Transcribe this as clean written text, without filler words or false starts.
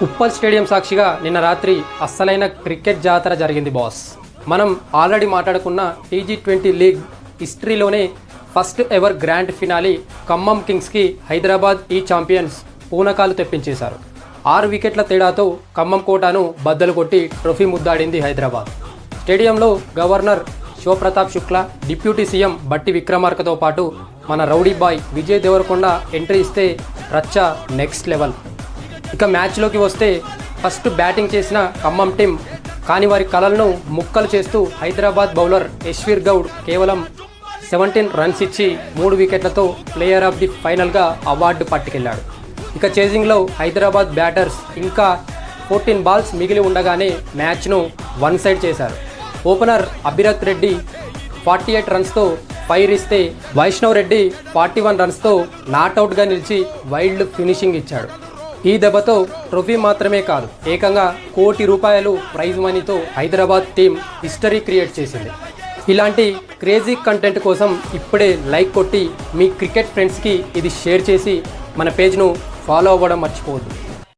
Uppal stadium సాక్షిగా నిన్న రాత్రి అస్సలైన క్రికెట్ జాతర జరిగింది బాస్. మనం ఆల్రెడీ మాట్లాడుకున్న టీ20 లీగ్ హిస్టరీలోనే first ever grand finale Khammam కింగ్స్కి హైదరాబాద్ ఛాంపియన్స్ పూనకాలు తెప్పించేశారు. 6 వికెట్ల తేడాతో ఖమ్మం కోటను బద్దలు కొట్టి ట్రోఫీ ముద్దాడింది హైదరాబాద్. స్టేడియంలో governor Shivpratap Shukla, deputy CM Bhatti విక్రమార్కతో పాటు మన rowdy boy Vijay Devarakonda entry ఇస్తే రచ్చ నెక్స్ట్ లెవెల్. ఇక మ్యాచ్లోకి వస్తే ఫస్ట్ బ్యాటింగ్ చేసిన ఖమ్మం టీం కానీ వారి కలలను ముక్కలు చేస్తూ హైదరాబాద్ బౌలర్ యశ్వీర్ గౌడ్ కేవలం 17 రన్స్ ఇచ్చి 3 వికెట్లతో ప్లేయర్ ఆఫ్ ది ఫైనల్గా అవార్డు పట్టుకెళ్లాడు. ఇక చేజింగ్లో హైదరాబాద్ బ్యాటర్స్ ఇంకా 14 బాల్స్ మిగిలి ఉండగానే మ్యాచ్ను వన్ సైడ్ చేశారు. ఓపెనర్ అభిరత్ రెడ్డి 48 రన్స్తో ఫైర్ ఇస్తే వైష్ణవ్ రెడ్డి 41 రన్స్తో నాట్అవుట్గా నిలిచి వైల్డ్ ఫినిషింగ్ ఇచ్చాడు. ఈ దెబ్బతో ట్రోఫీ మాత్రమే కాదు, ఏకంగా ₹1 కోటి ప్రైజ్ మనీతో హైదరాబాద్ టీం హిస్టరీ క్రియేట్ చేసింది. ఇలాంటి క్రేజీ కంటెంట్ కోసం ఇప్పుడే లైక్ కొట్టి మీ క్రికెట్ ఫ్రెండ్స్కి ఇది షేర్ చేసి మన పేజ్ను ఫాలో అవ్వడం మర్చిపోవద్దు.